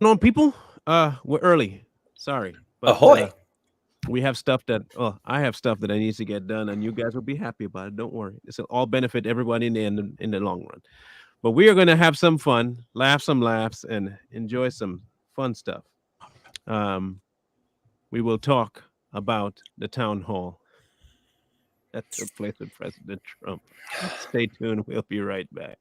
on, people. We're early. Sorry, but Ahoy! we have stuff that. Oh, I have stuff that I need to get done, and you guys will be happy about it. Don't worry. This will all benefit everybody in the end, in the long run. But we are going to have some fun, laugh some laughs, and enjoy some fun stuff. Um, we will talk about the town hall that took place with President Trump. Stay tuned. We'll be right back.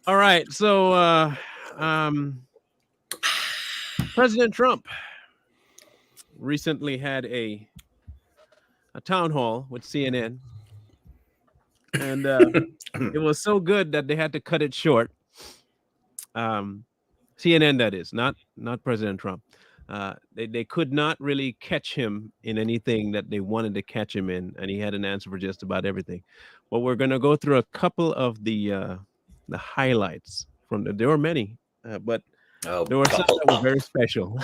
All right. So, um, President Trump recently had a town hall with CNN, and it was so good that they had to cut it short. CNN, that is, not President Trump. They could not really catch him in anything that they wanted to catch him in, and he had an answer for just about everything. But we're going to go through a couple of the highlights from there were many, but Oh, there were some that were very special.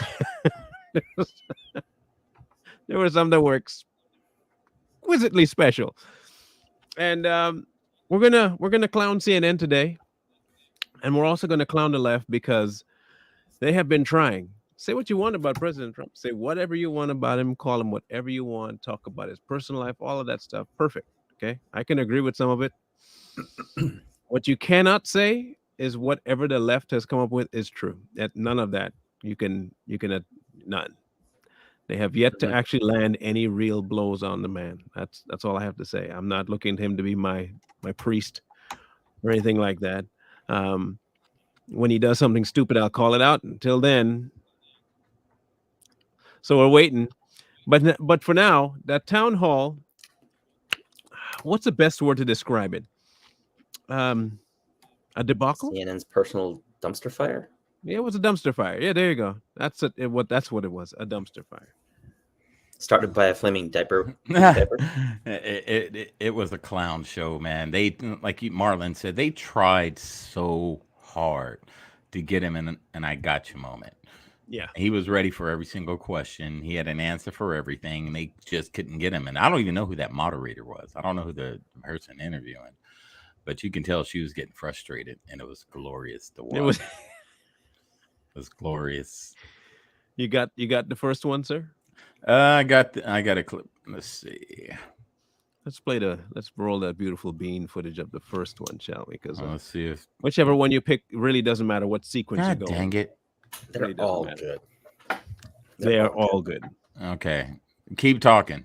There were some that were exquisitely special, and we're gonna clown CNN today, and we're also gonna clown the left because they have been trying. Say what you want about President Trump. Say whatever you want about him. Call him whatever you want. Talk about his personal life. All of that stuff. Perfect. Okay, I can agree with some of it. What you cannot say is whatever the left has come up with is true. That none of that you can none. They have yet to actually land any real blows on the man. That's all I have to say. I'm not looking to him to be my priest or anything like that. Um, when he does something stupid, I'll call it out. Until then, so we're waiting. But for now, that town hall. What's the best word to describe it? A debacle. CNN's personal dumpster fire. Yeah, it was a dumpster fire. Yeah, there you go. That's it. That's what it was. A dumpster fire. Started by a flaming diaper. It was a clown show, man. They, like Marlon said, they tried so hard to get him in an "I got you" moment. Yeah, he was ready for every single question. He had an answer for everything, and they just couldn't get him. And I don't even know who that moderator was. I don't know who the person interviewing, but you can tell she was getting frustrated, and it was glorious to watch. It was glorious. You got the first one, sir? I got a clip. Let's see. Let's roll that beautiful bean footage of the first one, shall we? Because let's see if whichever one you pick really doesn't matter what sequence you go. Dang it! They're really all good. They are all good. Okay, keep talking.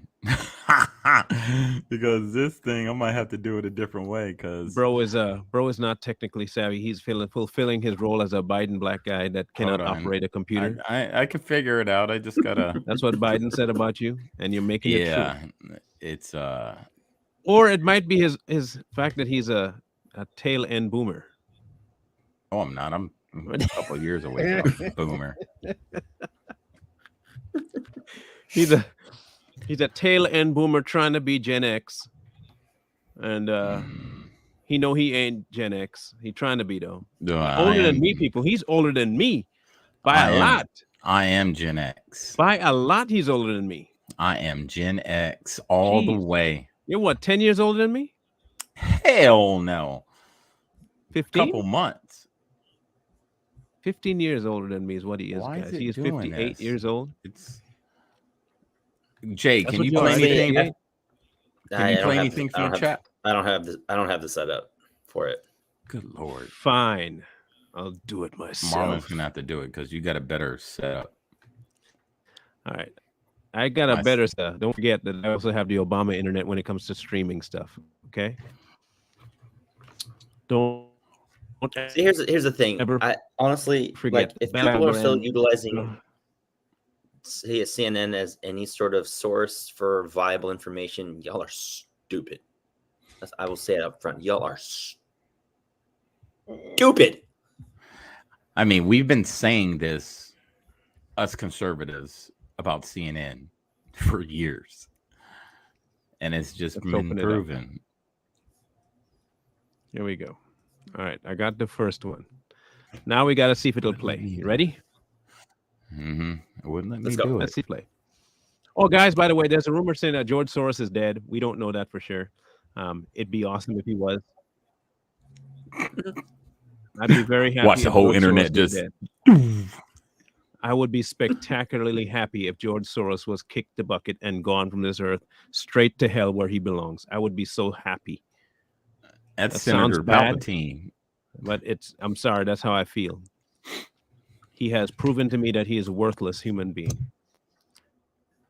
Because this thing, I might have to do it a different way. Because bro is not technically savvy. He's fulfilling his role as a Biden black guy that cannot operate a computer. I can figure it out. I just gotta. That's what Biden said about you, and you're making it true. Yeah, it's Or it might be his fact that he's a tail end boomer. Oh, I'm not. I'm a couple years away from boomer. He's a tail end boomer trying to be Gen X, and he know he ain't Gen X. He trying to be though. Older than me, people. He's older than me by a lot. I am Gen X. By a lot, he's older than me. I am Gen X all the way. You're what, 10 years older than me? Hell no. 15? Couple months. 15 years older than me is what he is, guys. He is 58 years old. It's Jay, can you play anything? Can you play anything from the chat? I don't have the setup for it. Good Lord. Fine. I'll do it myself. Marlon's gonna have to do it because you got a better setup. All right. I got a better setup. Don't forget that I also have the Obama internet when it comes to streaming stuff. Okay. Don't See, here's the thing. I honestly forget if people are still utilizing CNN as any sort of source for viable information, y'all are stupid. I will say it up front. Y'all are stupid. I mean, we've been saying this, us conservatives, about CNN for years, and it's just been proven. Here we go. All right, I got the first one. Now we got to see if it'll play. You ready? Mm-hmm. It wouldn't let me Let's go. do it. Let's see play. Oh, guys, by the way, there's a rumor saying that George Soros is dead. We don't know that for sure. It'd be awesome if he was. I'd be very happy. Watch the if whole George internet Soros was just. dead. I would be spectacularly happy if George Soros was kicked the bucket and gone from this earth straight to hell where he belongs. I would be so happy. That's That sounds Senator bad. Palpatine. But I'm sorry, that's how I feel. He has proven to me that he is a worthless human being.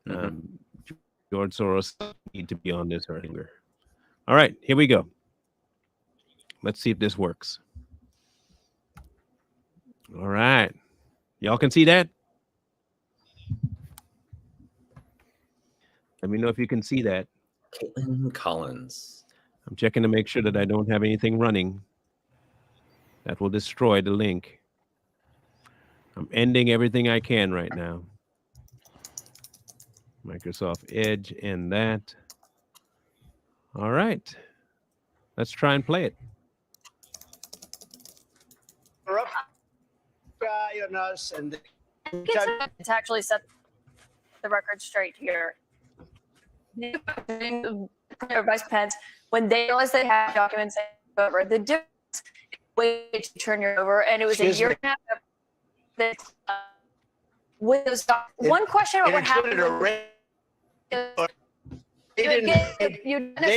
George Soros need to be on this earth. All right, here we go. Let's see if this works. All right. Y'all can see that? Let me know if you can see that. Caitlin Collins. I'm checking to make sure that I don't have anything running that will destroy the link. I'm ending everything I can right now. Microsoft Edge and that. All right. Let's try and play it. Rough guy on us, and to actually set the record straight here. Vice Pence, when they realized they had documents over, the difference is way to turn you over, and it was a year and a half. That with those one question about what happened. They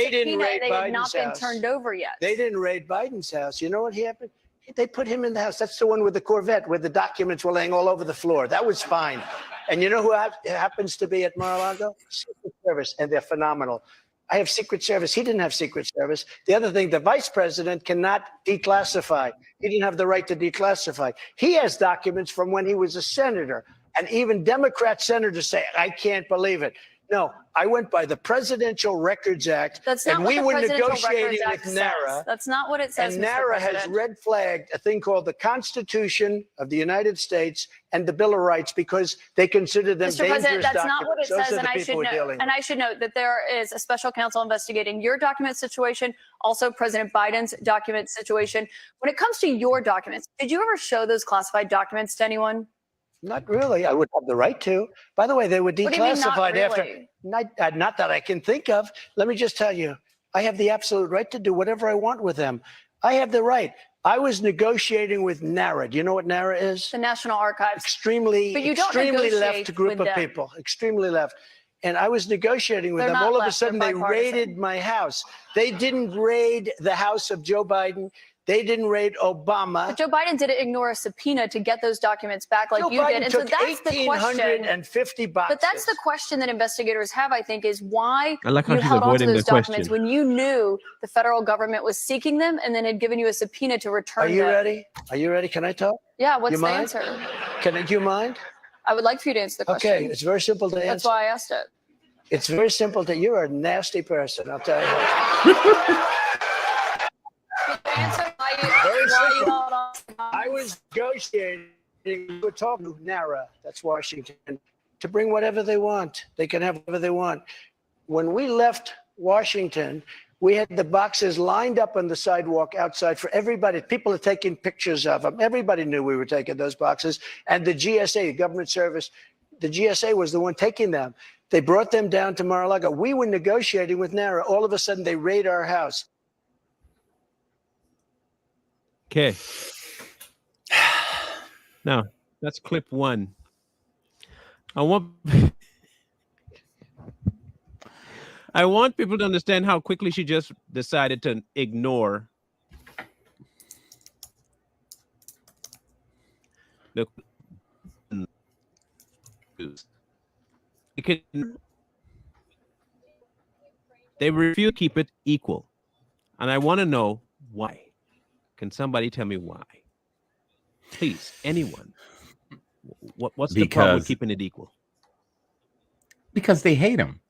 didn't raid Biden's had not been turned over yet. They didn't raid Biden's house. You know what happened? They put him in the house. That's the one with the Corvette where the documents were laying all over the floor. That was fine. And you know who happens to be at Mar-a-Lago? Secret Service, and they're phenomenal. I have Secret Service. He didn't have Secret Service. The other thing, the vice president cannot declassify. He didn't have the right to declassify. He has documents from when he was a senator. And even Democrat senators say, I can't believe it. No, I went by the Presidential Records Act. That's not and what we the were Presidential negotiating Records with Act NARA. says. That's not what it says. And Mr. NARA has President. red flagged a thing called the Constitution of the United States and the Bill of Rights because they consider them Mr. dangerous President, that's documents. not what it Those says, are the people we're dealing with. and I should note that there is a special counsel investigating your document situation, also President Biden's document situation. When it comes to your documents, did you ever show those classified documents to anyone? Not really. I would have the right to. By the way, they were What do you mean, not declassified after. really? Not that I can think of. Let me just tell you, I have the absolute right to do whatever I want with them. I have the right. I was negotiating with NARA. Do you know what NARA is? The National Archives. Extremely left group of people. Extremely left. And I was negotiating with them. All of a sudden, they raided my house. They didn't raid the house of Joe Biden. They didn't raid Obama. But Joe Biden didn't ignore a subpoena to get those documents back like Joe you Biden did. And so took that's the question. 1,850 boxes. But that's the question that investigators have, I think, is why I like how you she's held on to avoiding those the documents question. when you knew the federal government was seeking them and then had given you a subpoena to return Are you them. ready? Are you ready? Can I talk? Yeah, what's You the mind? answer? Do you mind? I would like for you to answer the question. Okay, it's very simple to answer. That's why I asked it. It's very simple to. You're a nasty person, I'll tell you. Answer why you simple. held on. I was negotiating. We were talking to NARA, that's Washington, to bring whatever they want. They can have whatever they want. When we left Washington, we had the boxes lined up on the sidewalk outside for everybody. People are taking pictures of them. Everybody knew we were taking those boxes. And the GSA, government service, the GSA was the one taking them. They brought them down to Mar-a-Lago. We were negotiating with NARA. All of a sudden, they raid our house. Okay. Now, that's clip one. I want people to understand how quickly she just decided to ignore the they refuse to keep it equal. And I want to know why. Can somebody tell me why? Please, anyone. What's the problem with keeping it equal? Because they hate him.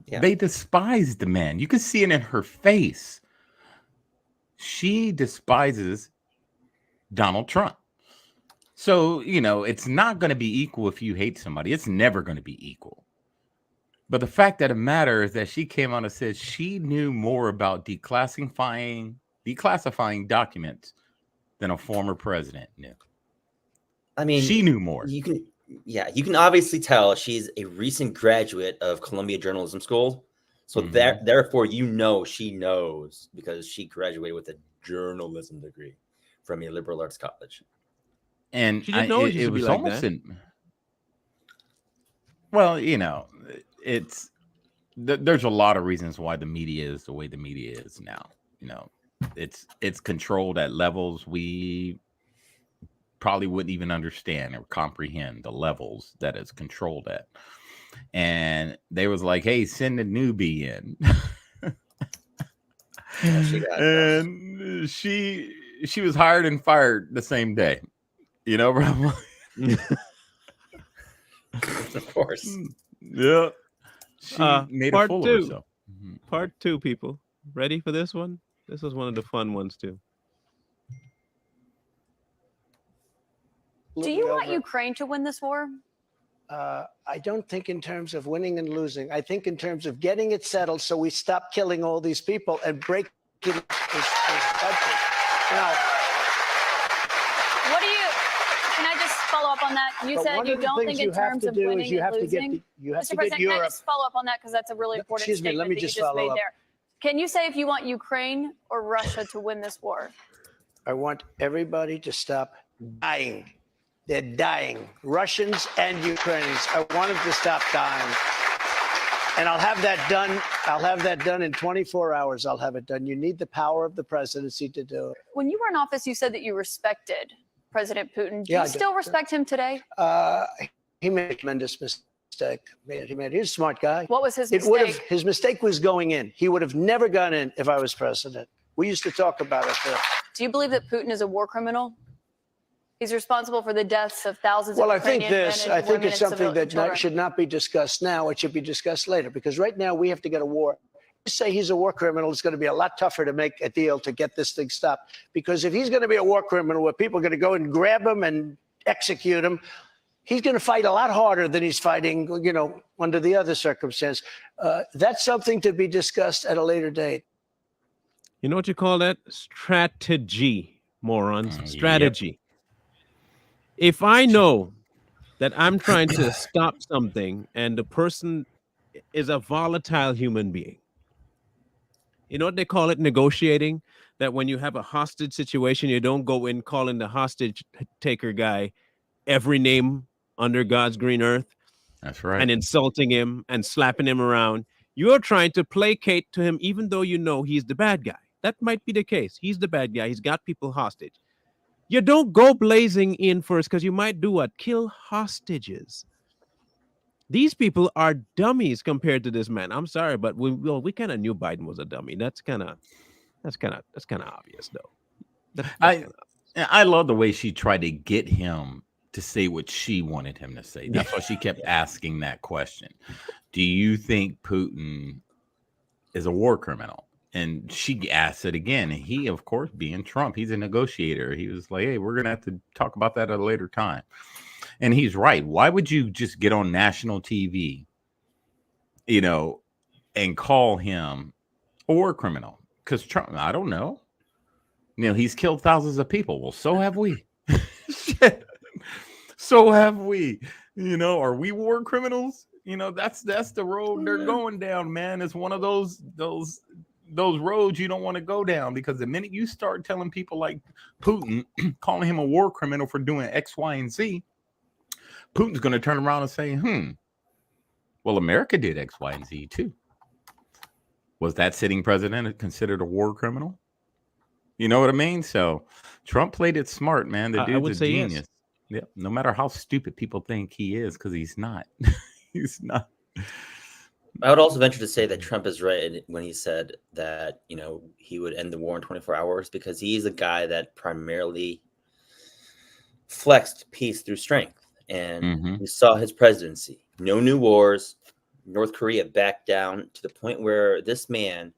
Yeah. They despise the man. You can see it in her face. She despises Donald Trump. So, it's not going to be equal if you hate somebody. It's never going to be equal. But the fact of the matter is that she came on and said she knew more about declassifying documents than a former president knew. I mean, she knew more. You can obviously tell she's a recent graduate of Columbia Journalism School. So therefore, she knows because she graduated with a journalism degree from a liberal arts college. And She didn't know it used it to be was like almost that. well, it's there's a lot of reasons why the media is the way the media is now. It's controlled at levels we probably wouldn't even understand or comprehend the levels that it's controlled at. And they was like, hey, send a newbie in. And she was hired and fired the same day. Bro? Of course. Yeah. She made a fool of herself. Part 2, people. Ready for this one? This is one of the fun ones, too. Do you want Ukraine to win this war? I don't think in terms of winning and losing. I think in terms of getting it settled so we stop killing all these people and break this country. Now, can I just follow up on that? You said you don't think in terms of winning and losing. Mr. President, can I just follow up on that because that's a really important statement let me that just you just follow made up. there. Can you say if you want Ukraine or Russia to win this war? I want everybody to stop dying. They're dying, Russians and Ukrainians. I want them to stop dying. And I'll have that done. I'll have that done in 24 hours. I'll have it done. You need the power of the presidency to do it. When you were in office, you said that you respected President Putin. Do Yeah, you still respect him today? He made a tremendous mistake. He's a smart guy. What was his mistake? His mistake was going in. He would have never gone in if I was president. We used to talk about it. Do you believe that Putin is a war criminal? He's responsible for the deaths of thousands of Ukrainian men and women and I think it's something that children. should not be discussed now. It should be discussed later, because right now we have to get a war. You say he's a war criminal, it's going to be a lot tougher to make a deal to get this thing stopped. Because if he's going to be a war criminal where people are going to go and grab him and execute him, he's going to fight a lot harder than he's fighting, under the other circumstance. That's something to be discussed at a later date. You know what you call that? Strategy, morons. Strategy. Yep. If I know that I'm trying to stop something and the person is a volatile human being, you know what they call it? Negotiating. That when you have a hostage situation, you don't go in calling the hostage taker guy every name under God's green earth. That's right. And insulting him and slapping him around. You're trying to placate to him, even though you know he's the bad guy. That might be the case. He's the bad guy. He's got people hostage. You don't go blazing in first, because you might do what? Kill hostages. These people are dummies compared to this man. I'm sorry, but we kind of knew Biden was a dummy. That's kind of obvious, though. I love the way she tried to get him to say what she wanted him to say. That's why she kept asking that question. Do you think Putin is a war criminal? And she asked it again. And he, of course, being Trump, he's a negotiator. He was like, hey, we're going to have to talk about that at a later time. And he's right. Why would you just get on national TV, and call him a war criminal? Because Trump, I don't know. He's killed thousands of people. Well, so have we. So have we. Are we war criminals? That's the road they're going down, man. It's one of those roads you don't want to go down, because the minute you start telling people like Putin, calling him a war criminal for doing X, Y, and Z, Putin's going to turn around and say, well, America did X, Y, and Z too. Was that sitting president considered a war criminal? You know what I mean? So Trump played it smart, man. The dude's a genius. Yes. Yeah. No matter how stupid people think he is, because he's not. He's not. I would also venture to say that Trump is right when he said that, he would end the war in 24 hours, because he's a guy that primarily flexed peace through strength. And we saw his presidency. No new wars. North Korea backed down to the point where this man,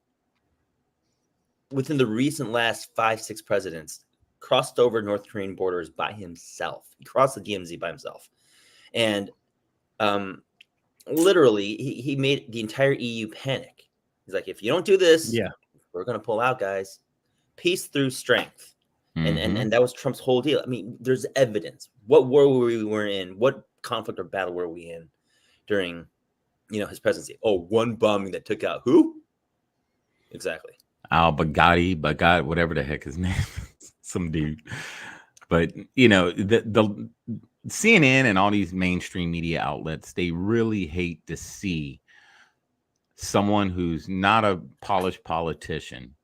within the recent last 5-6 presidents, crossed over North Korean borders by himself. He crossed the DMZ by himself. And literally, he made the entire EU panic. He's like, if you don't do this, we're going to pull out, guys. Peace through strength. And that was Trump's whole deal. I mean, there's evidence. What war we were in, what conflict or battle were we in during his presidency. Oh, one bombing that took out who? Exactly. Baghdadi, whatever the heck his name is, some dude. But the CNN and all these mainstream media outlets, they really hate to see someone who's not a polished politician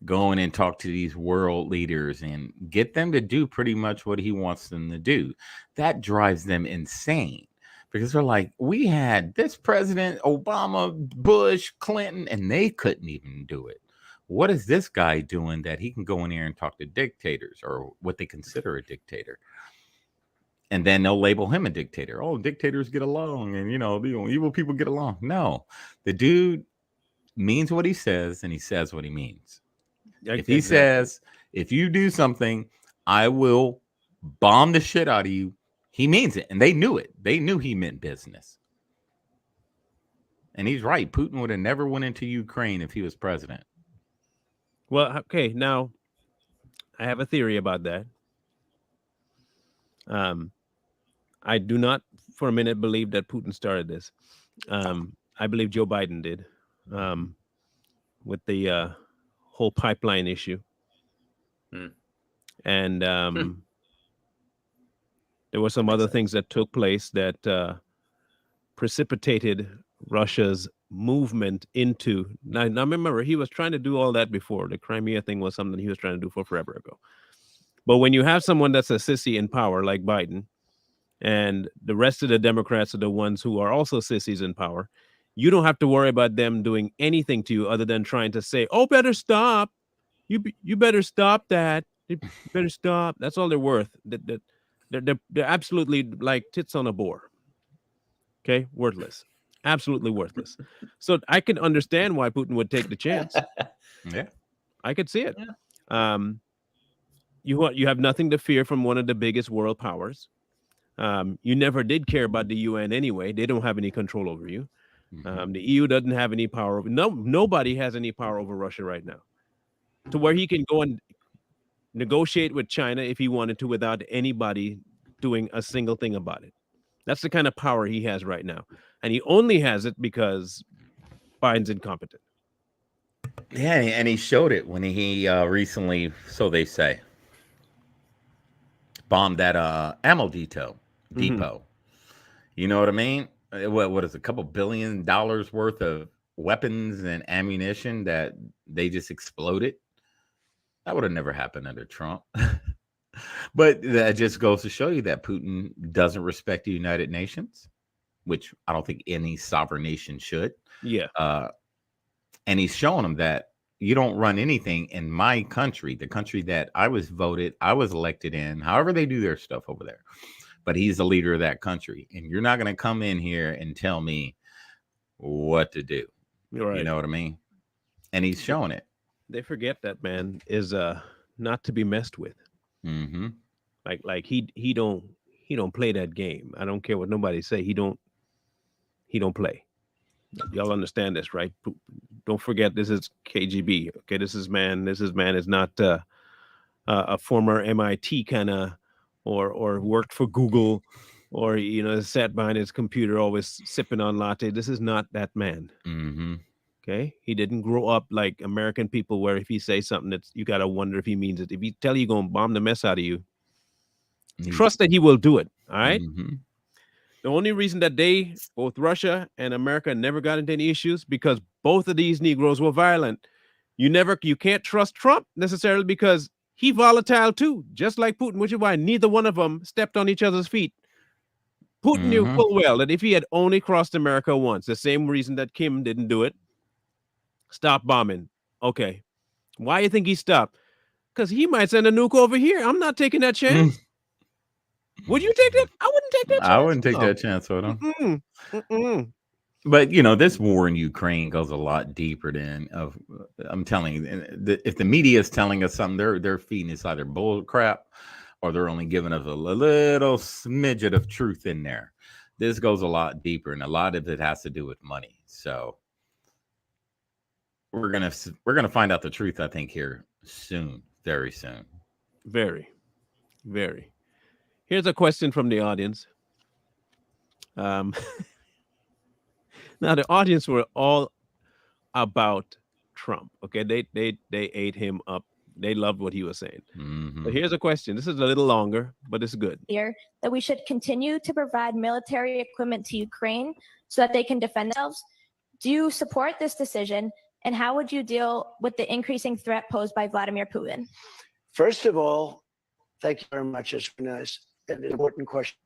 go in and talk to these world leaders and get them to do pretty much what he wants them to do. That drives them insane because they're like, we had this president, Obama, Bush, Clinton, and they couldn't even do it. What is this guy doing that he can go in here and talk to dictators or what they consider a dictator? And then they'll label him a dictator. Oh, dictators get along and, evil people get along. No, the dude means what he says and he says what he means. If he says, if you do something, I will bomb the shit out of you, he means it. And they knew it. They knew he meant business. And he's right. Putin would have never went into Ukraine if he was president. Well, okay, now I have a theory about that. I do not for a minute believe that Putin started this. I believe Joe Biden did with the whole pipeline issue. And there were some other things that took place that precipitated Russia's movement into. Now remember, he was trying to do all that before. The Crimea thing was something he was trying to do for forever ago. But when you have someone that's a sissy in power like Biden, and the rest of the Democrats are the ones who are also sissies in power, you don't have to worry about them doing anything to you other than trying to say, "Oh, better stop. You better stop that. You better stop." That's all they're worth. They're absolutely like tits on a boar. Okay, worthless, absolutely worthless. So I can understand why Putin would take the chance. Yeah, I could see it. Yeah. You have nothing to fear from one of the biggest world powers. You never did care about the UN anyway. They don't have any control over you. The EU doesn't have any power over. Nobody has any power over Russia right now, to where he can go and negotiate with China if he wanted to without anybody doing a single thing about it. That's the kind of power he has right now. And he only has it because Biden's incompetent. Yeah, and he showed it when he recently, so they say, bombed that ammo depot. You know what I mean? What is a couple $1 billion worth of weapons and ammunition that they just exploded? That would have never happened under Trump. But that just goes to show you that Putin doesn't respect the United Nations, which I don't think any sovereign nation should. Yeah. And he's showing them that you don't run anything in my country, the country that I was elected in, however they do their stuff over there. But he's the leader of that country. And you're not going to come in here and tell me what to do. Right. You know what I mean? And he's showing it. They forget that man is not to be messed with. Mm-hmm. Like he don't play that game. I don't care what nobody say. He don't play. Y'all understand this, right? Don't forget, this is KGB. Okay, this is man is not a former MIT kind of or worked for Google or sat behind his computer always sipping on latte. This is not that man. Mm-hmm. Okay, he didn't grow up like American people, where if he says something, that's you gotta wonder if he means it. If he tell you gonna bomb the mess out of you, trust that he will do it. All right. Mm-hmm. The only reason that both Russia and America never got into any issues because both of these Negroes were violent. You can't trust Trump necessarily because he volatile too, just like Putin, which is why neither one of them stepped on each other's feet. Putin knew full well that if he had only crossed America once, the same reason that Kim didn't do it, stop bombing. Okay. Why do you think he stopped? Because he might send a nuke over here. I'm not taking that chance. Would you take that? I wouldn't take that chance. I wouldn't take that chance with him. But this war in Ukraine goes a lot deeper than I'm telling you. If the media is telling us something, they're feeding us either bull crap or they're only giving us a little smidget of truth in there. This goes a lot deeper, and a lot of it has to do with money. So we're gonna find out the truth, I think, here soon, very soon. Very, very. Here's a question from the audience. Now the audience were all about Trump. Okay, they ate him up. They loved what he was saying. But here's a question. This is a little longer, but it's good. Here that we should continue to provide military equipment to Ukraine so that they can defend themselves. Do you support this decision? And how would you deal with the increasing threat posed by Vladimir Putin? First of all, thank you very much. It's nice and important questions.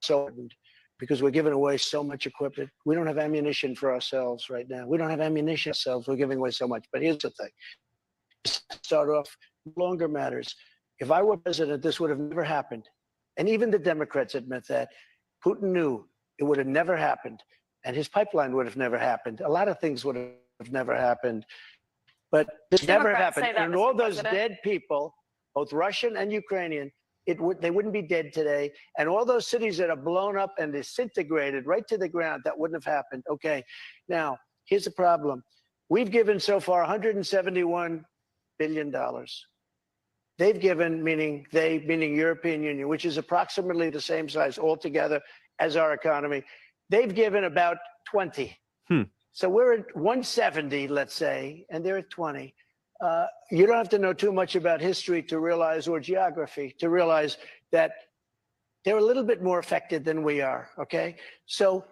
So important because we're giving away so much equipment. We don't have ammunition for ourselves right now. We don't have ammunition ourselves. We're giving away so much. But here's the thing. Start off, longer matters. If I were president, this would have never happened. And even the Democrats admit that. Putin knew it would have never happened. And his pipeline would have never happened. A lot of things would have never happened. But this never happened. And all those dead people, both Russian and Ukrainian, they wouldn't be dead today. And all those cities that are blown up and disintegrated right to the ground, that wouldn't have happened. Okay, now, here's the problem. We've given so far $171 billion. They've given, meaning European Union, which is approximately the same size altogether as our economy. They've given about 20. So we're at 170, let's say, and they're at 20. You don't have to know too much about history to realize, or geography, to realize that they're a little bit more affected than we are, okay? So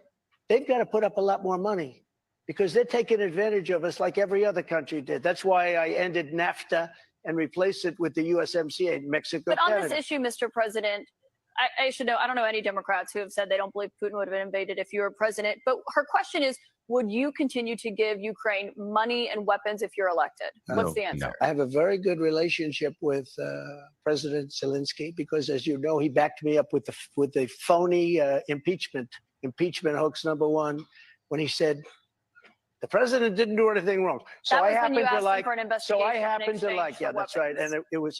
they've got to put up a lot more money because they're taking advantage of us like every other country did. That's why I ended NAFTA and replaced it with the USMCA, Mexico, But on Canada. this issue, Mr. President, I should know, I don't know any Democrats who have said they don't believe Putin would have been invaded if you were president. But her question is, would you continue to give Ukraine money and weapons if you're elected? What's the answer? I have a very good relationship with President Zelensky because, as you know, he backed me up with the phony impeachment hoax number one when he said the president didn't do anything wrong. So I happen to like. So I happen to like. Yeah, that's right. And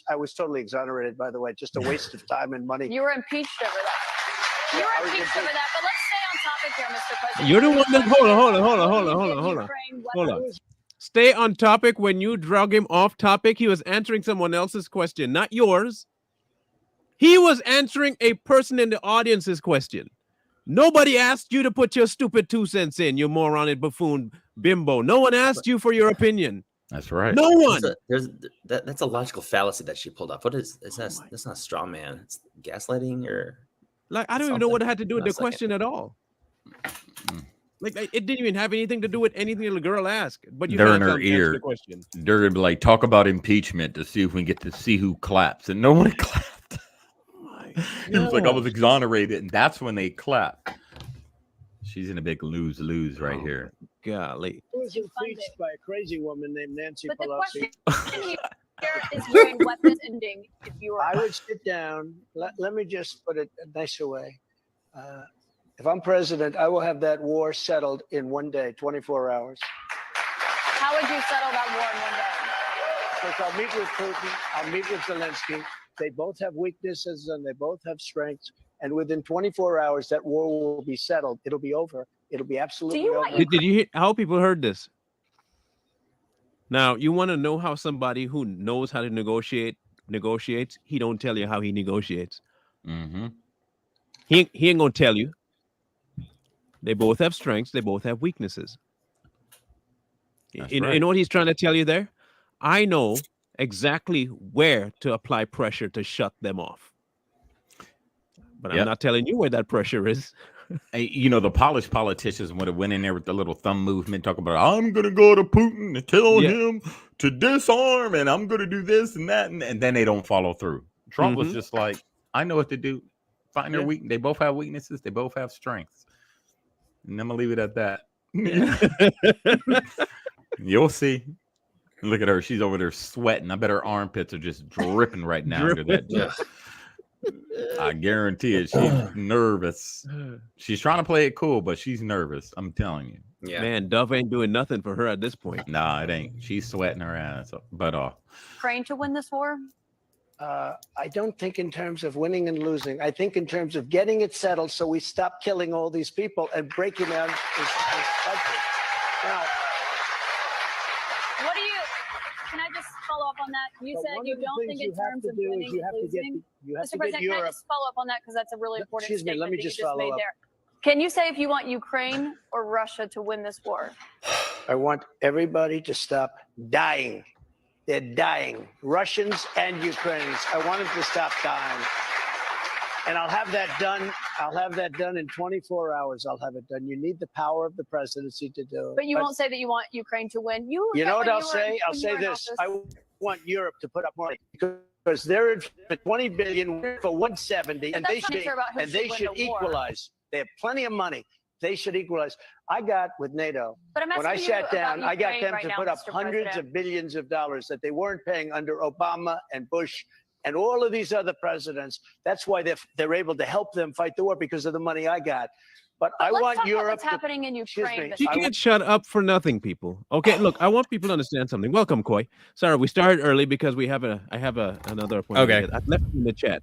I was totally exonerated, by the way. Just a waste of time and money. You were impeached over that. You were impeached over that. But let's stay on topic here, Mr. President. You're the one that hold on. Stay on topic. When you drug him off topic, he was answering someone else's question, not yours. He was answering a person in the audience's question. Nobody asked you to put your stupid 2 cents in, you moron and buffoon bimbo. No one asked you for your opinion. That's right. No one. That's a logical fallacy that she pulled off. What is that? That's not straw man. It's gaslighting or like I don't even know what it had to do with the question at all. Like it didn't even have anything to do with anything the girl asked. But you they're in her ear. The question. They're gonna be like, talk about impeachment to see if we can get to see who claps, and no one clapped. It was like I was exonerated, and that's when they clap. She's in a big lose-lose right here. Golly. It was impeached by a crazy woman named Nancy Pelosi. But the question here is wearing weapons ending if you were. I would sit down. Let me just put it a nicer way. If I'm president, I will have that war settled in one day, 24 hours. How would you settle that war in one day? Because I'll meet with Putin. I'll meet with Zelensky. They both have weaknesses and they both have strengths. And within 24 hours, that war will be settled. It'll be over. It'll be absolutely over. Did you hear how people heard this? Now, you want to know how somebody who knows how to negotiates? He don't tell you how he negotiates. He ain't going to tell you. They both have strengths. They both have weaknesses. You know what he's trying to tell you there? I know exactly where to apply pressure to shut them off. But I'm not telling you where that pressure is. You know, the polished politicians would have went in there with the little thumb movement, talking about, I'm going to go to Putin and tell him to disarm, and I'm going to do this and that, and then they don't follow through. Trump was just like, I know what to do. Find their weakness. They both have weaknesses. They both have strengths. And I'm going to leave it at that. You'll see. Look at her. She's over there sweating. I bet her armpits are just dripping right now under that. I guarantee it. She's nervous. She's trying to play it cool, but she's nervous. I'm telling you. Yeah. Man, Dove ain't doing nothing for her at this point. Nah, it ain't. She's sweating her ass off. But Praying to win this war? I don't think in terms of winning and losing. I think in terms of getting it settled so we stop killing all these people and breaking down this country. Now, what do you, can I just follow up on that? You said you don't think in terms of winning and losing. Mr. President, can I just follow up on that because that's a really important statement that you just made there. Can you say if you want Ukraine or Russia to win this war? I want everybody to stop dying. They're dying. Russians and Ukrainians. I want them to stop dying. And I'll have that done. I'll have that done in 24 hours. I'll have it done. You need the power of the presidency to do it. But you won't say that you want Ukraine to win. You know what I'll say? I'll say this. I want Europe to put up more money because they're in for 20 billion, we're for 170, and they should equalize. They have plenty of money. They should equalize. I got with NATO, when I sat down, I got them to put up hundreds of billions of dollars that they weren't paying under Obama and Bush and all of these other presidents. That's why they're able to help them fight the war, because of the money I got. But I want Europe. What's happening in Ukraine? You can't shut up for nothing, people. Okay, look, I want people to understand something. Welcome, Koi. Sorry, we started early because I have another appointment. Okay. I left it in the chat.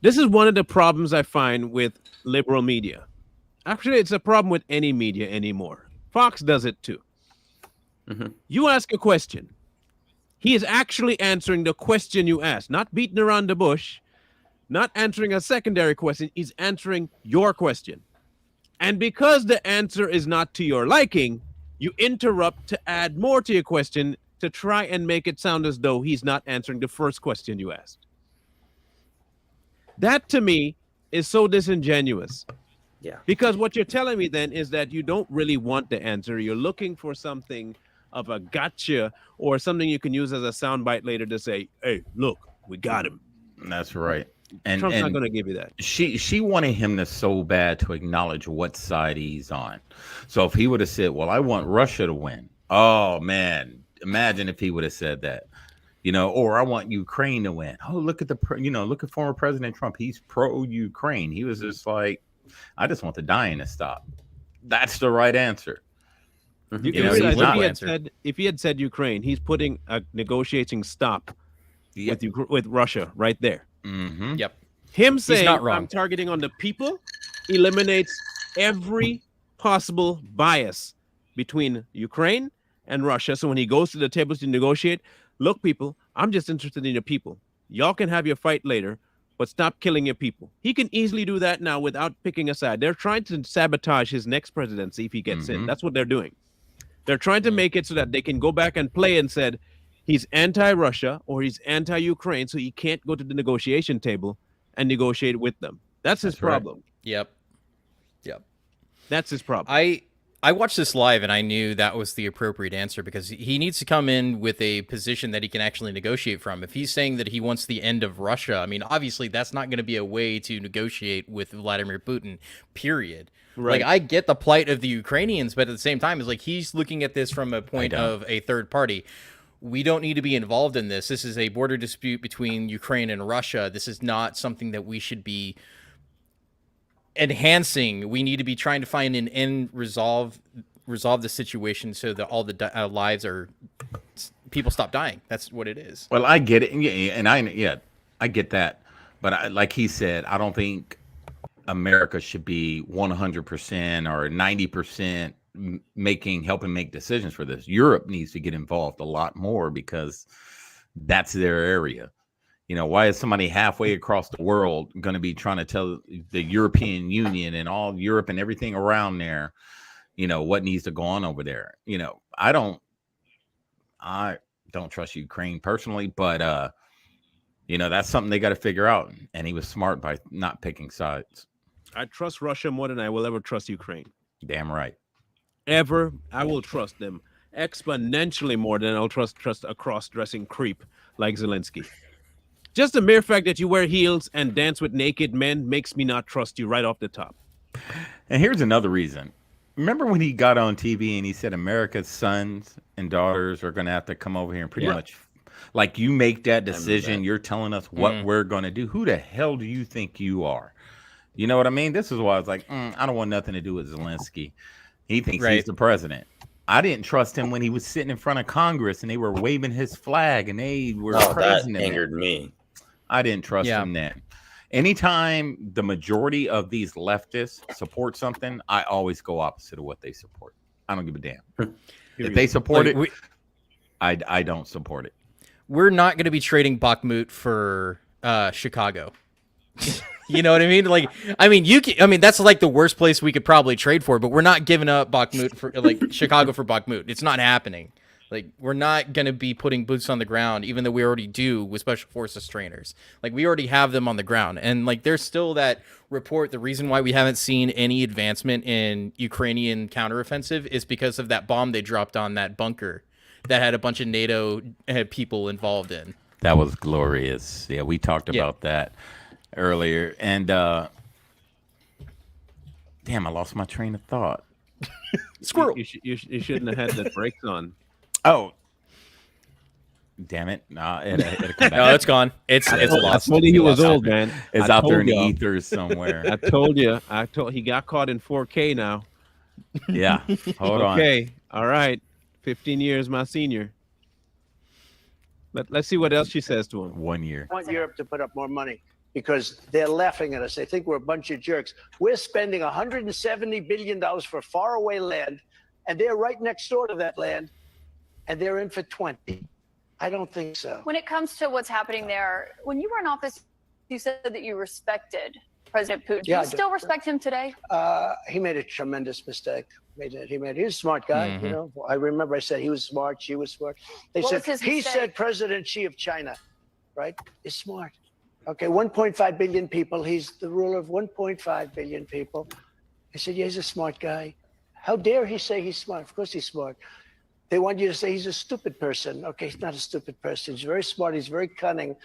This is one of the problems I find with liberal media. Actually, it's a problem with any media anymore. Fox does it too. Mm-hmm. You ask a question. He is actually answering the question you asked, not beating around the bush, not answering a secondary question. He's answering your question. And because the answer is not to your liking, you interrupt to add more to your question to try and make it sound as though he's not answering the first question you asked. That, to me, is so disingenuous. Yeah. Because what you're telling me then is that you don't really want the answer. You're looking for something of a gotcha or something you can use as a soundbite later to say, hey, look, we got him. That's right. And Trump's and not going to give you that. she wanted him to so bad to acknowledge what side he's on. So if he would have said, well, I want Russia to win. Oh, man. Imagine if he would have said that. Or I want Ukraine to win. Oh, look at look at former President Trump. He's pro-Ukraine. He was just like, I just want the dying to stop. That's the right answer. You can realize if he had said Ukraine, he's putting a negotiating stop with Russia right there. Mm-hmm. Yep. Him saying not wrong. I'm targeting on the people eliminates every possible bias between Ukraine and Russia. So when he goes to the table to negotiate, look, people, I'm just interested in your people. Y'all can have your fight later, but stop killing your people. He can easily do that now without picking a side. They're trying to sabotage his next presidency if he gets in. That's what they're doing. They're trying to make it so that they can go back and play and said he's anti-Russia or he's anti-Ukraine, so he can't go to the negotiation table and negotiate with them. That's his problem. Right. Yep. That's his problem. I watched this live and I knew that was the appropriate answer because he needs to come in with a position that he can actually negotiate from. If he's saying that he wants the end of Russia, I mean, obviously that's not going to be a way to negotiate with Vladimir Putin, period. Right. Like, I get the plight of the Ukrainians, but at the same time, it's like he's looking at this from a point of a third party. We don't need to be involved in this. This is a border dispute between Ukraine and Russia. This is not something that we should be enhancing. We need to be trying to find an end, resolve the situation so that all the lives people stop dying. That's what it is. Well, I get it, and I get that, but like he said, I don't think America should be 100% or 90% helping make decisions for this. Europe needs to get involved a lot more because that's their area. Why is somebody halfway across the world going to be trying to tell the European Union and all Europe and everything around there, what needs to go on over there? I don't trust Ukraine personally, but that's something they got to figure out. And he was smart by not picking sides. I trust Russia more than I will ever trust Ukraine. Damn right. I will trust them exponentially more than I'll trust a cross-dressing creep like Zelensky. Just the mere fact that you wear heels and dance with naked men makes me not trust you right off the top. And here's another reason. Remember when he got on TV and he said America's sons and daughters are going to have to come over here and pretty much, like, you make that decision, you're telling us what we're going to do. Who the hell do you think you are? You know what I mean? This is why I was like, I don't want nothing to do with Zelensky. He thinks he's the president. I didn't trust him when he was sitting in front of Congress and they were waving his flag and they were praising him. That angered me. I didn't trust him then. Anytime the majority of these leftists support something, I always go opposite of what they support. I don't give a damn. If they support it, I don't support it. We're not going to be trading Bakhmut for Chicago. You know what I mean? Like, I mean, that's like the worst place we could probably trade for, but we're not giving up Bakhmut for like Chicago for Bakhmut. It's not happening. Like, we're not going to be putting boots on the ground, even though we already do with Special Forces trainers. Like, we already have them on the ground. And, like, there's still that report. The reason why we haven't seen any advancement in Ukrainian counteroffensive is because of that bomb they dropped on that bunker that had a bunch of NATO people involved in. That was glorious. Yeah, we talked about that earlier. And, damn, I lost my train of thought. Squirrel. You shouldn't have had the brakes on. Oh, damn it! No, it'll come back. No, it's gone. It's lost. I told you he was old, man. It's I out there in told the y'all. ethers somewhere. I told you. He got caught in 4K now. Yeah, hold on. Okay, all right. 15 years, my senior. Let's see what else she says to him. 1 year. I want Europe to put up more money because they're laughing at us. They think we're a bunch of jerks. We're spending $170 billion for faraway land, and they're right next door to that land, and they're in for 20. I don't think so. When it comes to what's happening there, when you were in office, you said that you respected President Putin. Do Yeah, you still respect him today? He made a tremendous mistake. He was a smart guy. You know, I remember I said he was smart. She was smart. They What said was his he mistake? said President Xi of China, right? Is smart. Okay, 1.5 billion people. He's the ruler of 1.5 billion people. I said, yeah, he's a smart guy. How dare he say he's smart? Of course he's smart. They want you to say he's a stupid person. Okay, he's not a stupid person. He's very smart. He's very cunning.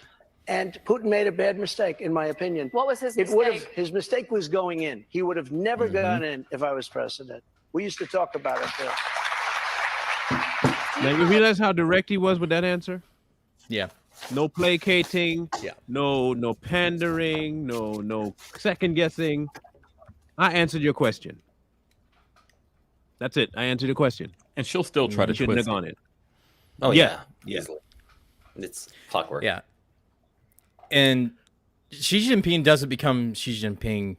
And Putin made a bad mistake, in my opinion. What was his mistake? His mistake was going in. He would have never gone in if I was president. We used to talk about it. Now, you realize how direct he was with that answer? Yeah. No placating. Yeah. No pandering. No second guessing. I answered your question. That's it. I answered the question. And she'll still try to shouldn't have twist gone it. in. Oh Yeah. yeah, easily. It's clockwork. Yeah. And Xi Jinping doesn't become Xi Jinping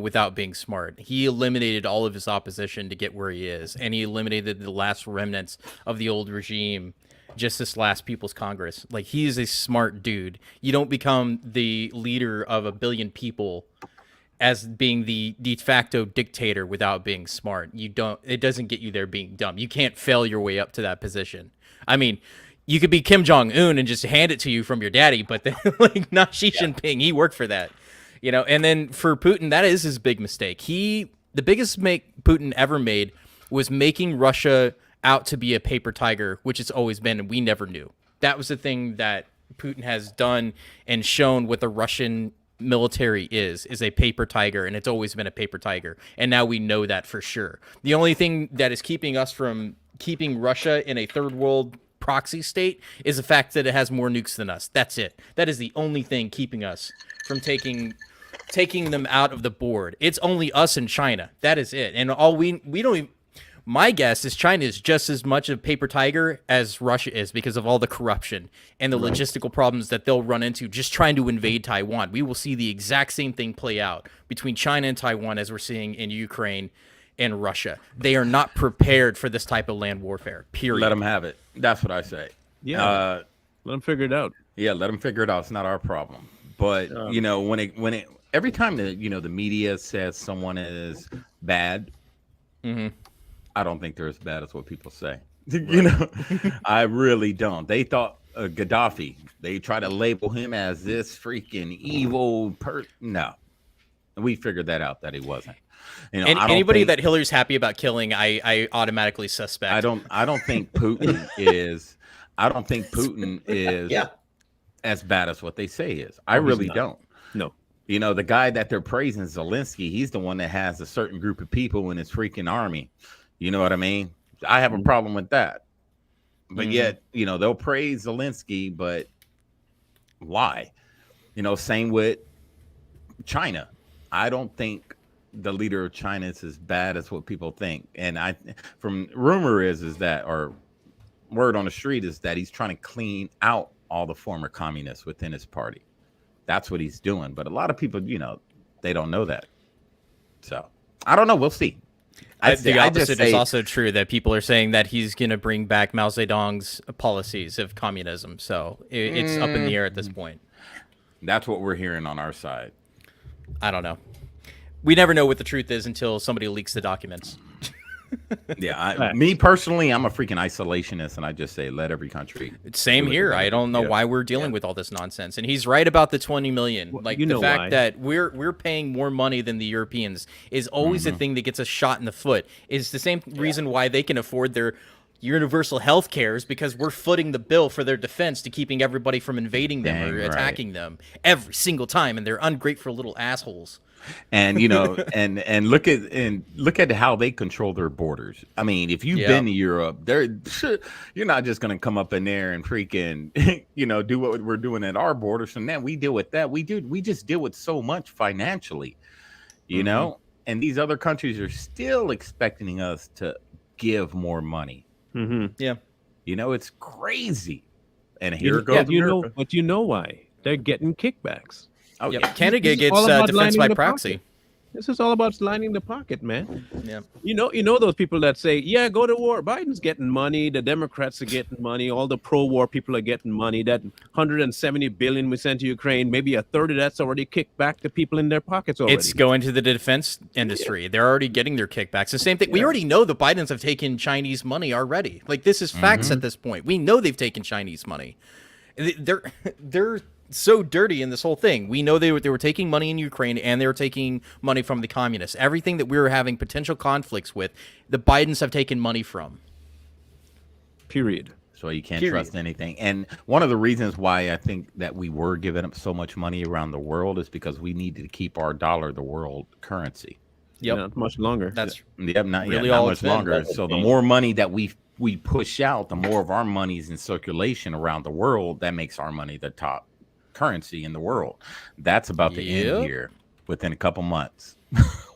without being smart. He eliminated all of his opposition to get where he is, and he eliminated the last remnants of the old regime just this last People's Congress. Like, he is a smart dude. You don't become the leader of a billion people as being the de facto dictator without being smart. It doesn't get you there being dumb. You can't fail your way up to that position. I mean, you could be Kim Jong-un and just hand it to you from your daddy, but then, like, not Xi Jinping. He worked for that, you know? And then for Putin, that is his big mistake. The biggest mistake Putin ever made was making Russia out to be a paper tiger, which it's always been, and we never knew. That was the thing that Putin has done and shown what the Russian military is a paper tiger, and it's always been a paper tiger. And now we know that for sure. The only thing that is keeping us from keeping Russia in a third world proxy state is the fact that it has more nukes than us. That's it. That is the only thing keeping us from taking them out of the board. It's only us and China. That is it. And all we don't even, my guess is China is just as much of paper tiger as Russia is because of all the corruption and the logistical problems that they'll run into just trying to invade Taiwan. We will see the exact same thing play out between China and Taiwan as we're seeing in Ukraine and Russia. They are not prepared for this type of land warfare, period. Let them have it. That's what I say. Yeah. Let them figure it out. Yeah, let them figure it out. It's not our problem. But you know, when it every time the media says someone is bad, I don't think they're as bad as what people say. You know, I really don't. They thought Gaddafi. They try to label him as this freaking evil person. No, we figured that out that he wasn't. You know, and anybody that Hillary's happy about killing, I automatically suspect. I don't think Putin is. I don't think Putin is as bad as what they say is. I really don't. No. You know, the guy that they're praising, Zelensky, he's the one that has a certain group of people in his freaking army. You know what I mean? I have a problem with that. But yet, you know, they'll praise Zelensky, but why? You know, same with China. I don't think the leader of China is as bad as what people think. And from rumor is that, or word on the street is that he's trying to clean out all the former communists within his party. That's what he's doing. But a lot of people, you know, they don't know that. So I don't know. We'll see. The opposite is also true, that people are saying that he's going to bring back Mao Zedong's policies of communism. So it's up in the air at this point. That's what we're hearing on our side. I don't know. We never know what the truth is until somebody leaks the documents. Yeah, me personally, I'm a freaking isolationist, and I just say let every country. Same here. I don't know why we're dealing with all this nonsense. And he's right about the 20 million. Well, like you the know fact why. that we're paying more money than the Europeans is always the thing that gets us shot in the foot. It's the same reason why they can afford their universal health cares, because we're footing the bill for their defense to keeping everybody from invading them or attacking them every single time, and they're ungrateful little assholes. And you know, and look at how they control their borders. I mean, if you've been to Europe, you're not just going to come up in there and freaking do what we're doing at our borders. And then we deal with that. We just deal with so much financially, you know. And these other countries are still expecting us to give more money. Yeah, you know, it's crazy. And here goes America. But you know why? They're getting kickbacks. Oh, yep. yeah. Canada gets defense by proxy. This is all about lining the pocket, man. Yeah. You know those people that say, yeah, go to war. Biden's getting money. The Democrats are getting money. All the pro-war people are getting money. That 170 billion we sent to Ukraine, maybe a third of that's already kicked back to people in their pockets already. It's going to the defense industry. They're already getting their kickbacks. The same thing. We already know the Bidens have taken Chinese money already. Like, this is facts at this point. We know they've taken Chinese money. They're so dirty in this whole thing. We know they were taking money in Ukraine, and they were taking money from the communists. Everything that we were having potential conflicts with, the Bidens have taken money from. Period. So you can't trust anything. And one of the reasons why I think that we were giving up so much money around the world is because we needed to keep our dollar the world currency. Yep. Not much longer. That's not really not all much it's been. longer. So the more money that we push out, the more of our money's in circulation around the world. That makes our money the top currency in the world. That's about to end here within a couple months.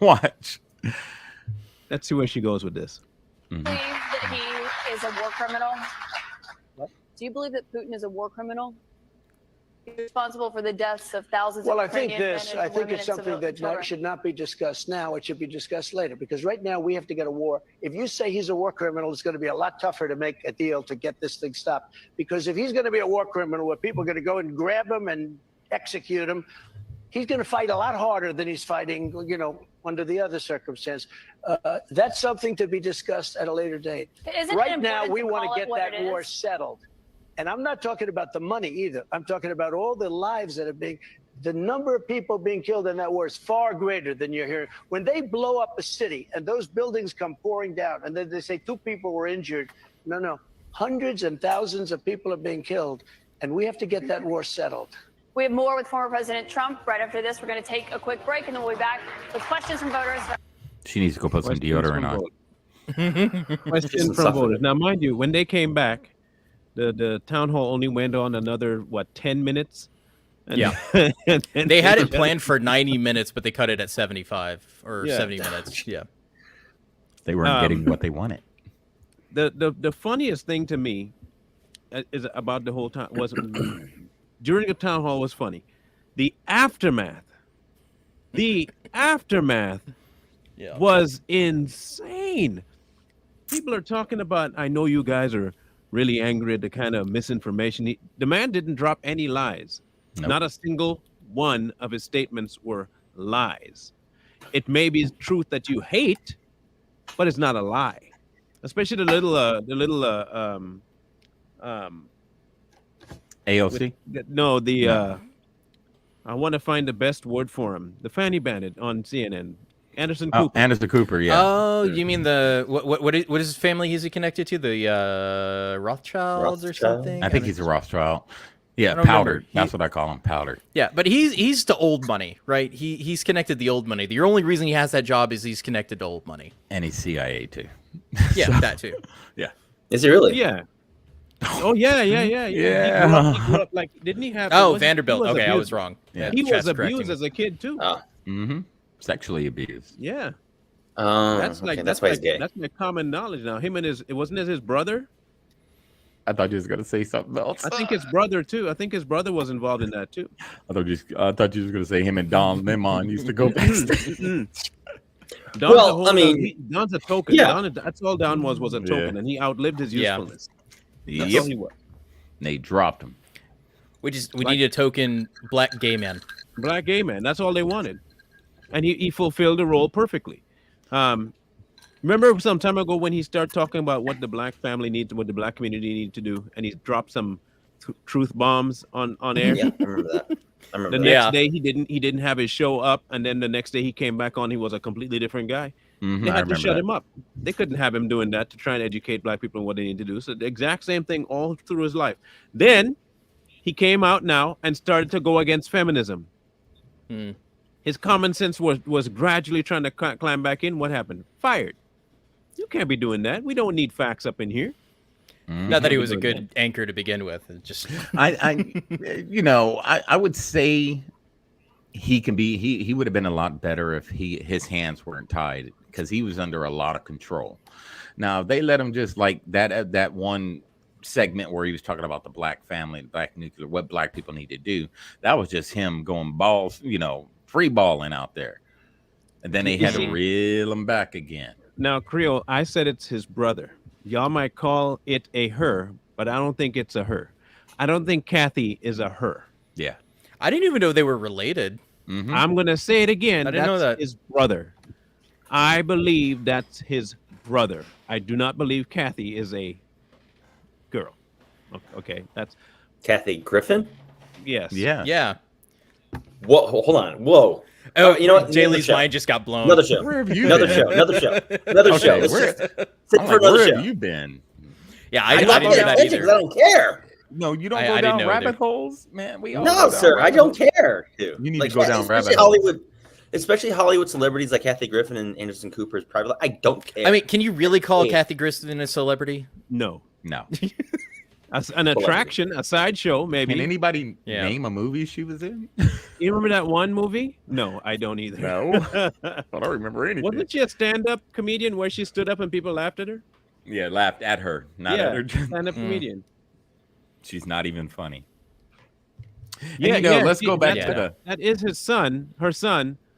Watch. Let's see where she goes with this. Believe that he is a war criminal? What? Do you believe that Putin is a war criminal? He's responsible for the deaths of thousands of Ukrainian men and I think women it's and something that children. should not be discussed now. It should be discussed later, because right now we have to get a war. If you say he's a war criminal, it's going to be a lot tougher to make a deal to get this thing stopped. Because if he's going to be a war criminal where people are going to go and grab him and execute him, he's going to fight a lot harder than he's fighting, under the other circumstance. That's something to be discussed at a later date. Right now, we want to get that war settled. And I'm not talking about the money either. I'm talking about all the lives that are the number of people being killed in that war is far greater than you're hearing. When they blow up a city and those buildings come pouring down and then they say 2 people were injured. No. Hundreds and thousands of people are being killed. And we have to get that war settled. We have more with former President Trump. Right after this, we're going to take a quick break, and then we'll be back with questions from voters. She needs to go put some deodorant on. Question from voters. Now, mind you, when they came back, the town hall only went on another 10 minutes. And and they had it planned for 90 minutes, but they cut it at 75 or 70 minutes. Yeah, they weren't getting what they wanted. The funniest thing to me is about the whole time was during the town hall was funny. The aftermath was insane. People are talking about, I know you guys are really angry at the kind of misinformation. The man didn't drop any lies. Nope. Not a single one of his statements were lies. It may be truth that you hate, but it's not a lie. Especially the little AOC? I want to find the best word for him. The fanny bandit on CNN. Anderson Cooper. Anderson Cooper, yeah. Oh, you mean the what is his family? Is he connected to the Rothschilds or something? I think he's a Rothschild. Yeah, powdered. That's what I call him, powdered. Yeah, but he's to old money, right? He's connected to the old money. The only reason he has that job is he's connected to old money. And he's CIA too. Yeah, that too. Yeah. Is he really? Yeah. Oh yeah. Yeah. He grew up like, didn't he have? Oh, Vanderbilt. Okay, I was wrong. Yeah. He was abused as a kid too. Sexually abused. Yeah. That's why he's gay. That's my common knowledge now. Him and wasn't it his brother? I thought you was gonna say something else. I think his brother too. I think his brother was involved in that too. I thought you was gonna say him and Don Lemon used to go backstage. Don's a token. Yeah. That's all Don was a token, and he outlived his usefulness. That's all he was. They dropped him. We need a token black gay man. Black gay man. That's all they wanted. and he fulfilled the role perfectly. Remember some time ago when he started talking about what the black family needs, what the black community needs to do, and he dropped some truth bombs on air. Yeah, I remember that. I remember The that. next day he didn't have his show up, and then the next day he came back on. He was a completely different guy. They I had to remember shut that. him up. They couldn't have him doing that to try and educate black people on what they need to do. So the exact same thing all through his life. Then he came out now and started to go against feminism. Hmm. His common sense was gradually trying to climb back in. What happened? Fired. You can't be doing that. We don't need facts up in here. Not that he Mhm. was a good anchor to begin with. It just I would say he can be. He would have been a lot better if his hands weren't tied because he was under a lot of control. Now if they let him just like that one segment where he was talking about the black family, the black nuclear, what black people need to do. That was just him going balls, free balling out there, and then they had to reel him back again. Now, Creole, I said it's his brother. Y'all might call it a her, but I don't think it's a her. I don't think Kathy is a her. Yeah. I didn't even know they were related. Mhm. I'm going to say it again. I didn't know that. His brother. I believe that's his brother. I do not believe Kathy is a girl. Okay, that's Kathy Griffin. yes. Yeah. Yeah. Whoa, hold on. Whoa. Oh, you know what? Jay Another Lee's show. mind just got blown. Another show. Where have you Another been? show. Another show. Another show. Okay, Let's where, just sit I'm for like, another where show. have you been? Yeah, I'm I not didn't paying know that attention 'cause I either. don't care. No, you don't I go didn't down know rabbit either. holes, man. We all No, go down sir. I rabbit don't holes. care. Dude. You need like, to go down especially rabbit holes. Hollywood, especially Hollywood celebrities like Kathy Griffin and Anderson Cooper's private life. I don't care. I mean, can you really call Hey. Kathy Griffin a celebrity? No. No. An attraction, a sideshow, maybe. Can anybody Yeah. name a movie she was in? You remember that one movie? No, I don't either. No. I don't remember anything. Wasn't she a stand-up comedian where she stood up and people laughed at her? Yeah, laughed at her, not at her. Stand-up Mm. comedian. She's not even funny. Yeah, And, let's go back yeah. to the That is her son.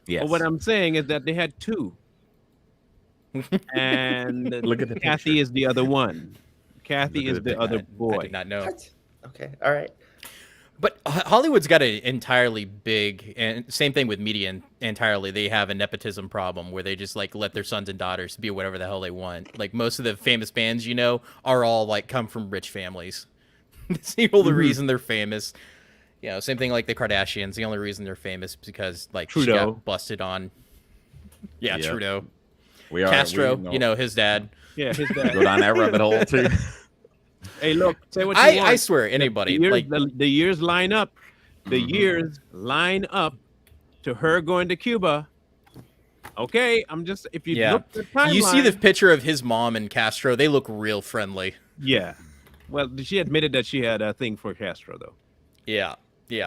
yes. But what I'm saying is that they had two. And Look at the Kathy picture. is the other one. Kathy Look at is the the picture. other I boy. did not know. What? Okay. All right. But Hollywood's got an entirely big, and same thing with media entirely. They have a nepotism problem where they just like let their sons and daughters be whatever the hell they want. Like most of the famous bands, are all like come from rich families. It's the only reason they're famous. Same thing like the Kardashians. The only reason they're famous is because like she Trudeau. got busted on. Yeah, Yep. Trudeau. We are Castro, we know. his dad. Yeah, his Go dad. down that rabbit hole too. Hey, look, say what you want. I swear, anybody the years, like the years line up. The years line up to her going to Cuba. Okay, I'm just if you Yeah. look at the timeline. you see the picture of his mom and Castro. They look real friendly. Yeah. Well, she admitted that she had a thing for Castro, though. Yeah,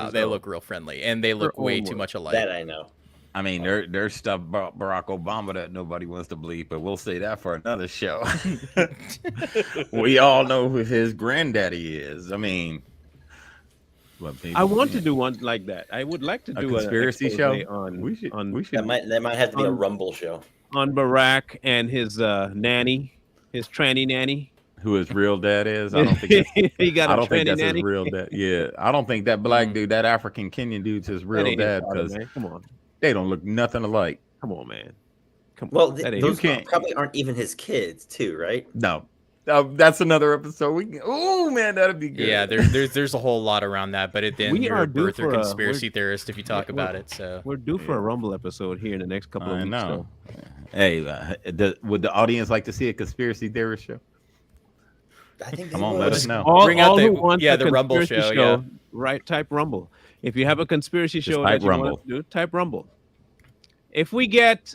So- they look real friendly, and they look own way too word. much alike. That I know. I mean, there's stuff about Barack Obama that nobody wants to believe, but we'll say that for another show. We all know who his granddaddy is. I mean, I want to do one like that. I would like to a do conspiracy an show. expose on We should. on, We should. That might have to be a on- Rumble show. on Barack and his nanny, his tranny nanny. Who his real dad is? I don't think. He got I a don't think tranny that's nanny. his real dad. Yeah, I don't think that black dude, that African Kenyan dude's his That real ain't his dad father, because man. Come on, they don't look nothing alike. come on, man. Come Well, on. That ain't those his can't- probably aren't even his kids, too, right? No, that's another episode. Oh man, that'd be good. Yeah, there's a whole lot around that, but then We you're are a due birther for a- conspiracy theorist if you talk we're- about it. So We're due for a Rumble episode here in the next couple of I weeks. know. Hey, would the audience like to see a conspiracy theorist show? I think Come they on, would. let us know. All, Bring out all the- who want yeah, a the Rumble conspiracy show, right? Type Rumble. If you have a conspiracy Just show type that you want Rumble. us to do, type Rumble. If we get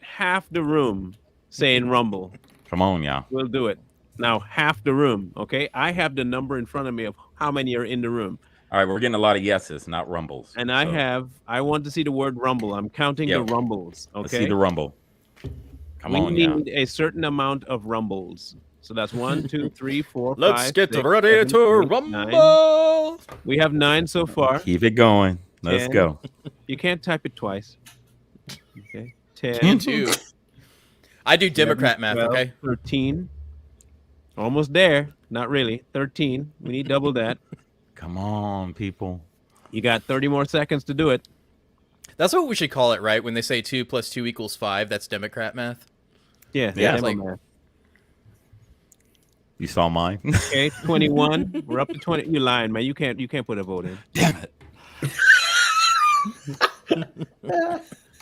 half the room saying Rumble, Come on, y'all. we'll do it. Now half the room, okay? I have the number in front of me of how many are in the room, All right, we're getting a lot of yeses, not rumbles. and So, I want to see the word Rumble. I'm counting Yeah. the Rumbles. let's see Okay, the rumble. Come we on, y'all. need a certain amount of Rumbles. So that's 1, 2, 3, 4, let's 5, get 6, ready 7, to 8, 9. rumble. We have 9 so far. Keep it going. Let's 10. go. You can't type it twice. Okay. 10, 10. Two. I do Democrat math. 12, Okay. 13. Almost there. Not really. 13. We need double that. Come on, people. You got 30 more seconds to do it. That's what we should call it, right? When they say 2 + 2 = 5, that's Democrat math. Yeah, Yeah. demo Like- math. You saw mine. Okay, 21. We're up to 20. You lying, man? You can't put a vote in. Damn it.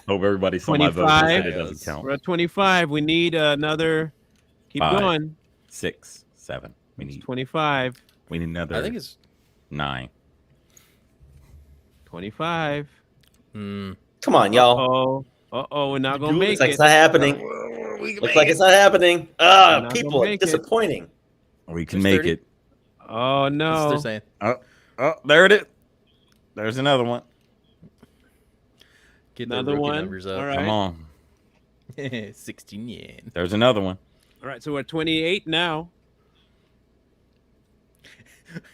Hope everybody saw my vote. 25. It doesn't count. We're at 25. We need another. Keep 5. going. 6, 7. We It's need 25. another. I think it's 9. 25. Come on, y'all. We're not gonna make Looks like it. it's not happening. Looks like it's not happening. We're not People, gonna make it. disappointing. We can There's make 30. it. Oh that's what no. they're saying. Oh, there it is. There's another one. Get the Another rookie one. numbers up. All right. Come on. 16 yen. There's another one. All right. So we're at 28 now.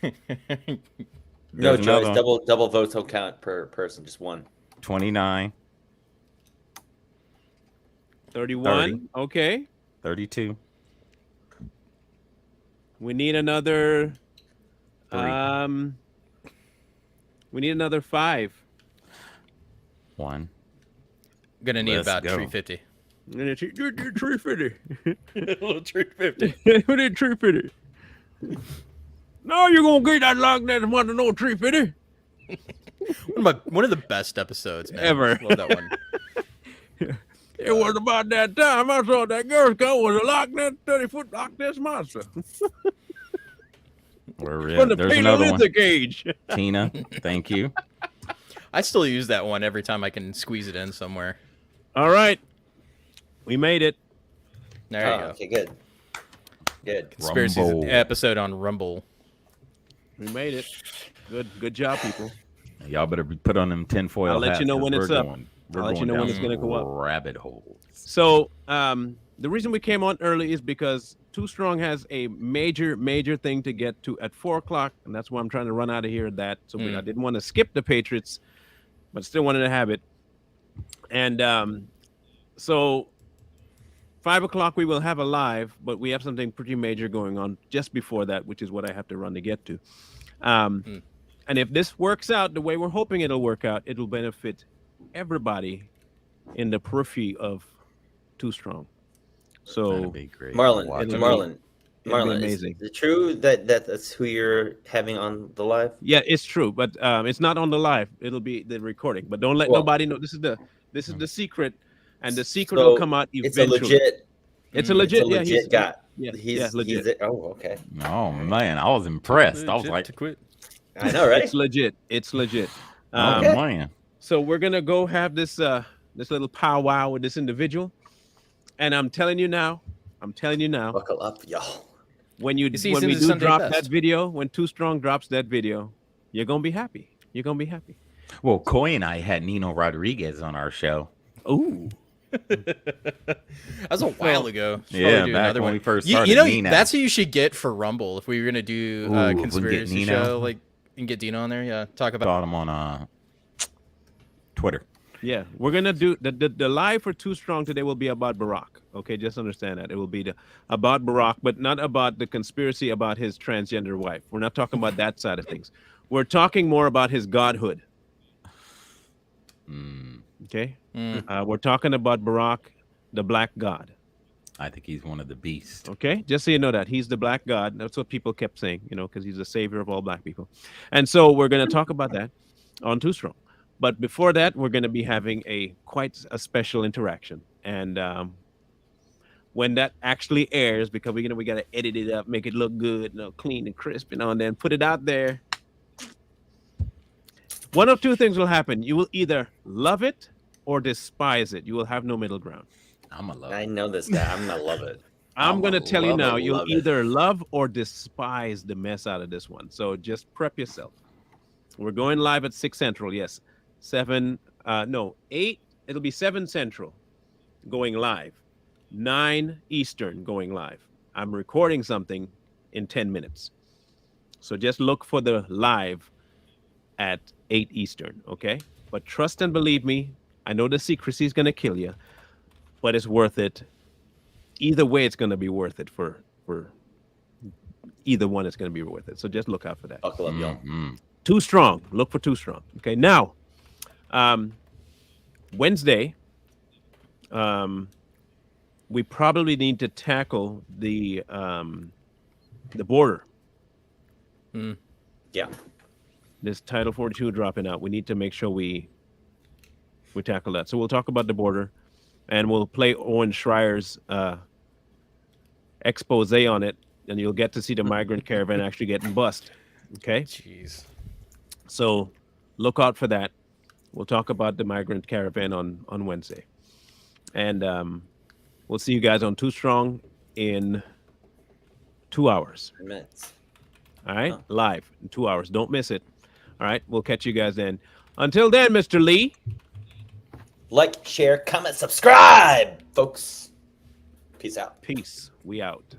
No There's another choice. one. Double votes will count per person. Just one. 29, 31. 30. Okay. 32, We need another. 3, We need another 5. 1. Gonna need Let's about go. 350. And it's 350. A little 350. We need 350. No, you're gonna get that lock that want to know 350 One of the best episodes, man. Ever. Love that one. It was about that time I saw that Girl Scout was a Loch Ness 30-foot Loch Ness monster Where we from the at? There's another one. Paleolithic age. Tina, thank you. I still use that one every time I can squeeze it in somewhere. All right, we made it. There you go. Okay, good. Good. Conspiracy Rumble. episode on Rumble. We made it. Good job, people. Y'all better be put on them tinfoil I'll let hats you know 'cause when it's we're up. going- I'll we're let you going know when down it's gonna go up. Rabbit holes. So the reason we came on early is because Too Strong has a major thing to get to at 4:00, and that's why I'm trying to run out of here at that. So I didn't want to skip the Patriots, but still wanted to have it. And so 5:00 we will have a live, but we have something pretty major going on just before that, which is what I have to run to get to. And if this works out the way we're hoping it'll work out, it'll benefit everybody in the periphery of Too Strong. So That'd be great. Marlon, Watch it's it. Marlon. it'll be Marlon, amazing. is it true that that's who you're having on the live? Yeah, it's true, but it's not on the live. It'll be the recording. But don't let Well- nobody know. This is the secret, and the secret So will come out It's a eventually. legit. It's a legit. It's a Yeah, legit guy. he's legit. Oh, okay. Oh man, I was impressed. I was Legit like, to quit. I know, right? It's legit. It's legit. oh Okay. man. So we're gonna go have this this little powwow with this individual, and I'm telling you now, Buckle up, y'all. when You see, when he's we in do the Sunday drop best. that video, when Too Strong drops that video, you're gonna be happy. You're gonna be happy. Well, Coy and I had Nino Rodriguez on our show. Ooh. That was a while ago. Should Yeah, probably do back another when one. we first You started. know, Nino. that's who you should get for Rumble if we were gonna do Ooh, a if we can get conspiracy Nino. show, like and get Dino on there. Yeah, talk about. Got him on Twitter. Yeah, we're gonna do the live for Too Strong today will be about Barack. Okay, just understand that it will be about Barack, but not about the conspiracy about his transgender wife. We're not talking about that side of things. We're talking more about his godhood. Okay, we're talking about Barack, the Black God. I think he's one of the beasts. Okay, just so you know that he's the Black God. That's what people kept saying, because he's the savior of all Black people. And so we're gonna talk about that on Too Strong. But before that, we're going to be having quite a special interaction. And when that actually airs, because we got to edit it up, make it look good, clean and crisp, and then put it out there. One of two things will happen. You will either love it or despise it. You will have no middle ground. I'm a love. I know this guy. I'm gonna love it. I'm going to tell you love now, it, you'll love it. either love or despise the mess out of this one. So just prep yourself. We're going live at 6 Central, yes. 8, it'll be 7 Central going live. 9 Eastern going live. I'm recording something in 10 minutes. So just look for the live at 8 Eastern, okay? But trust and believe me, I know the secrecy is going to kill you, but it's worth it. Either way, it's going to be worth it for either one. It's going to be worth it. So just look out for that. Buckle up, y'all. Mm-hmm. Too Strong. Look for Too Strong. Okay, now, Wednesday, we probably need to tackle the border. Yeah. This Title 42 dropping out. We need to make sure we tackle that. So we'll talk about the border, and we'll play Owen Schreier's expose on it, and you'll get to see the migrant caravan actually getting bust. Okay. Jeez. So look out for that. We'll talk about the migrant caravan on Wednesday, and we'll see you guys on Too Strong in 2 hours. 10 minutes. All right, Oh. live in 2 hours. Don't miss it. All right, we'll catch you guys then. Until then, Mr. Lee. Like, share, comment, subscribe, folks. Peace out. Peace. We out.